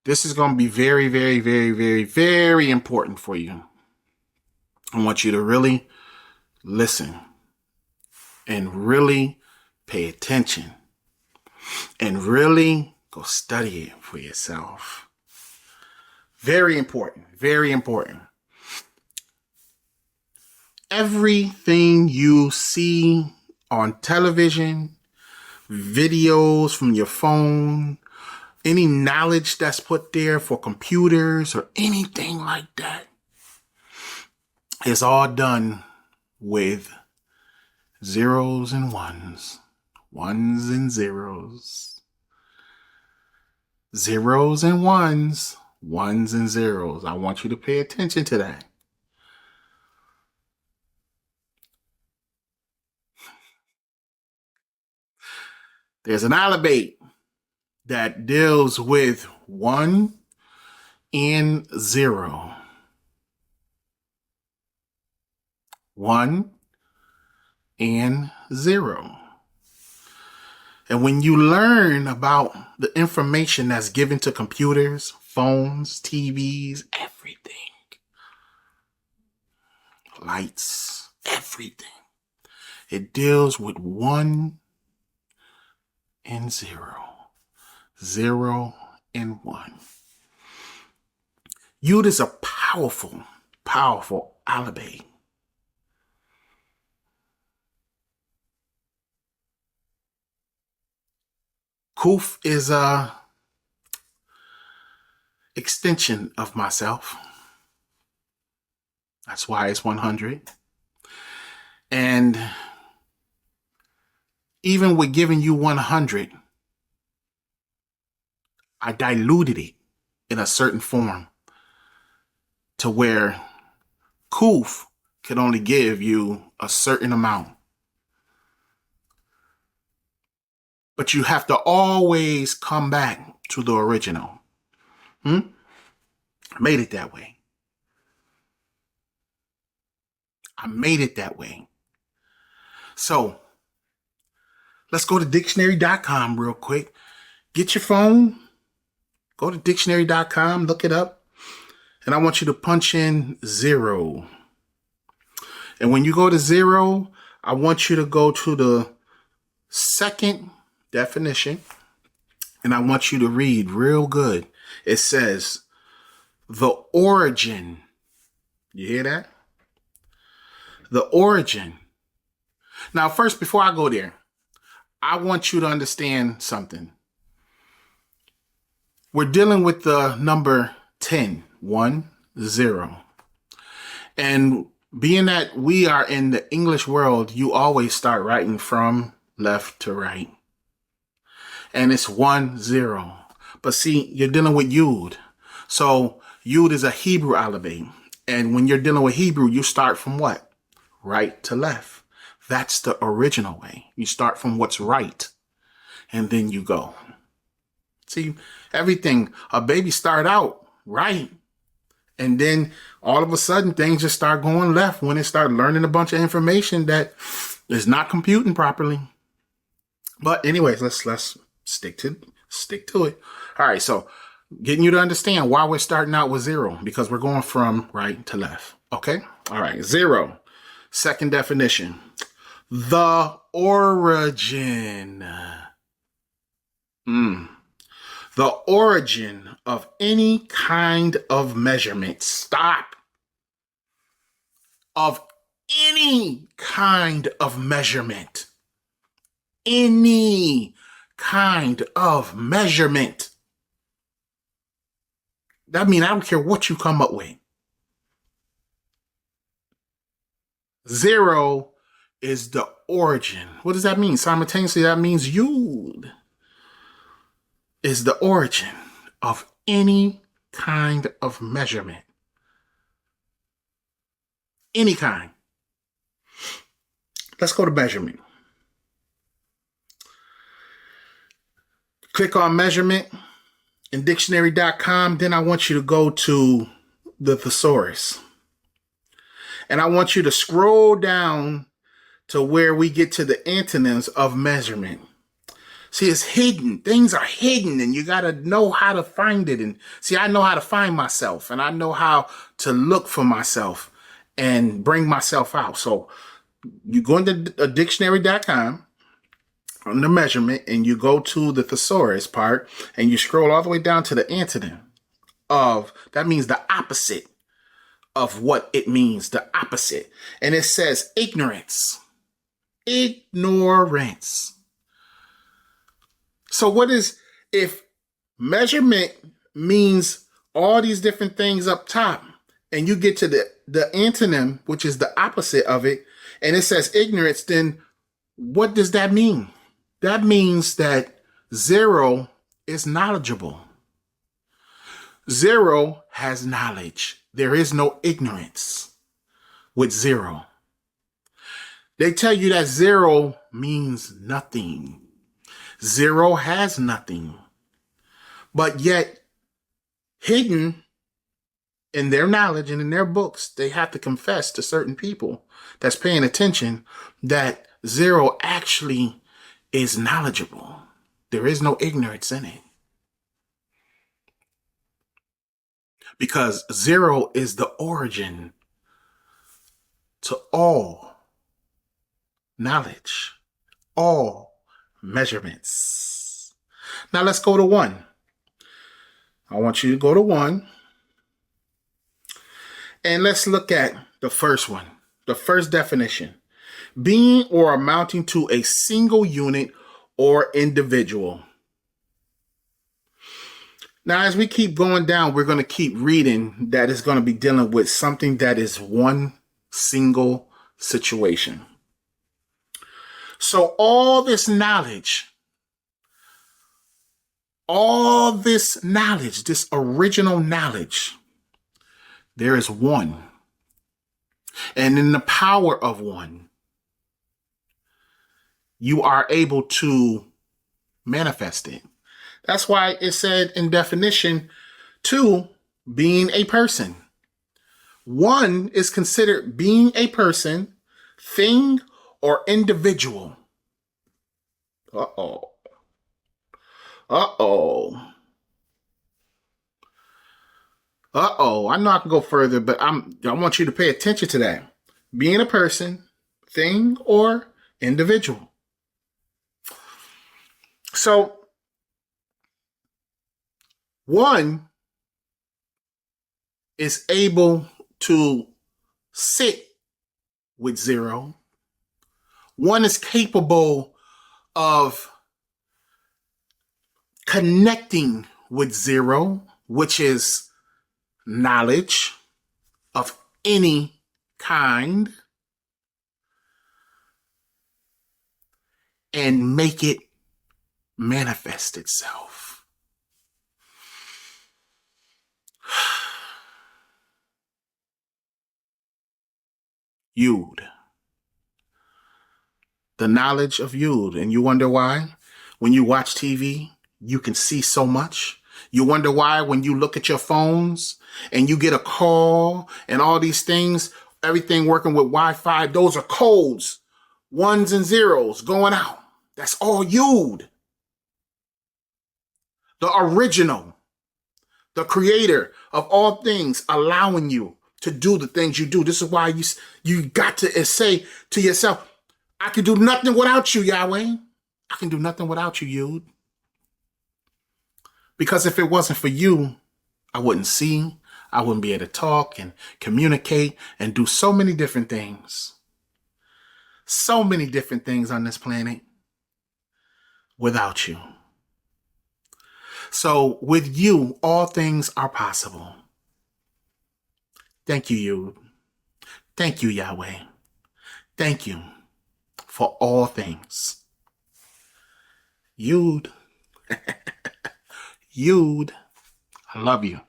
This is going to be very, very, very, very, very important for you. I want you to really listen and really pay attention and really go study it for yourself. Very important, very important. Everything you see on television, videos from your phone, any knowledge that's put there for computers or anything like that is all done with zeros and ones, ones and zeros, zeros and ones, ones and zeros. I want you to pay attention to that. There's an alphabet that deals with 1 and 0. 1 and 0. And when you learn about the information that's given to computers, phones, TVs, everything, lights, everything, it deals with 1 and 0. 0 and 1. Yud is a powerful, powerful alphabet. Kuf is a extension of myself. That's why it's 100. And even with giving you 100, I diluted it in a certain form to where Kuf could only give you a certain amount. But you have to always come back to the original. I made it that way. I made it that way. So let's go to dictionary.com real quick. Get your phone, go to dictionary.com, look it up, and I want you to punch in 0. And when you go to 0, I want you to go to the second definition, and I want you to read real good. It says, the origin. You hear that? The origin. Now, first, before I go there, I want you to understand something. We're dealing with the number 10, 1, 0. And being that we are in the English world, you always start writing from left to right. And it's 1, 0. But see, you're dealing with Yud. So Yud is a Hebrew alphabet. And when you're dealing with Hebrew, you start from what? Right to left. That's the original way. You start from what's right. And then you go. See, everything, a baby start out right. And then all of a sudden things just start going left when it start learning a bunch of information that is not computing properly. But anyways, let's stick to it. All right, so getting you to understand why we're starting out with 0, because we're going from right to left. Okay? All right, 0. Second definition. The origin. The origin of any kind of measurement. Stop. Of any kind of measurement. Any kind of measurement. That means I don't care what you come up with. 0 is the origin. What does that mean? Simultaneously, that means Yud is the origin of any kind of measurement. Any kind. Let's go to measurement. Click on measurement in dictionary.com. Then I want you to go to the thesaurus. And I want you to scroll down to where we get to the antonyms of measurement. See, it's hidden. Things are hidden, and you got to know how to find it. And see, I know how to find myself, and I know how to look for myself and bring myself out. So you go into dictionary.com on the measurement, and you go to the thesaurus part, and you scroll all the way down to the antonym of, that means the opposite of what it means, the opposite. And it says ignorance. Ignorance. So what is, if measurement means all these different things up top, and you get to the antonym, which is the opposite of it, and it says ignorance, then what does that mean? That means that zero is knowledgeable. Zero has knowledge. There is no ignorance with zero. They tell you that zero means nothing. Zero has nothing. But yet, hidden in their knowledge and in their books, they have to confess to certain people that's paying attention that zero actually is knowledgeable. There is no ignorance in it. Because zero is the origin to all knowledge, all measurements. Now let's go to one. I want you to go to one. And let's look at the first one, the first definition. Being or amounting to a single unit or individual. Now, as we keep going down, we're going to keep reading that it's going to be dealing with something that is one single situation. So all this knowledge, this original knowledge, there is one. And in the power of one, you are able to manifest it. That's why it said in definition 2, being a person. 1 is considered being a person, thing, or individual. Uh-oh. Uh-oh. Uh-oh. I know I can go further, but I want you to pay attention to that. Being a person, thing, or individual. So, 1 is able to sit with 0. 1 is capable of connecting with 0, which is knowledge of any kind, and make it manifest itself. Yod. The knowledge of Yod. And you wonder why? When you watch TV, you can see so much. You wonder why when you look at your phones and you get a call and all these things, everything working with Wi-Fi, those are codes, 1s and 0s going out. That's all Yod. The original, the creator of all things, allowing you to do the things you do. This is why you got to say to yourself, I can do nothing without you, Yahweh. I can do nothing without you, Yod. Because if it wasn't for you, I wouldn't see, I wouldn't be able to talk and communicate and do so many different things. So many different things on this planet without you. So with you, all things are possible. Thank you, Yod. Thank you, Yahweh. Thank you for all things. Yod. Yod. I love you.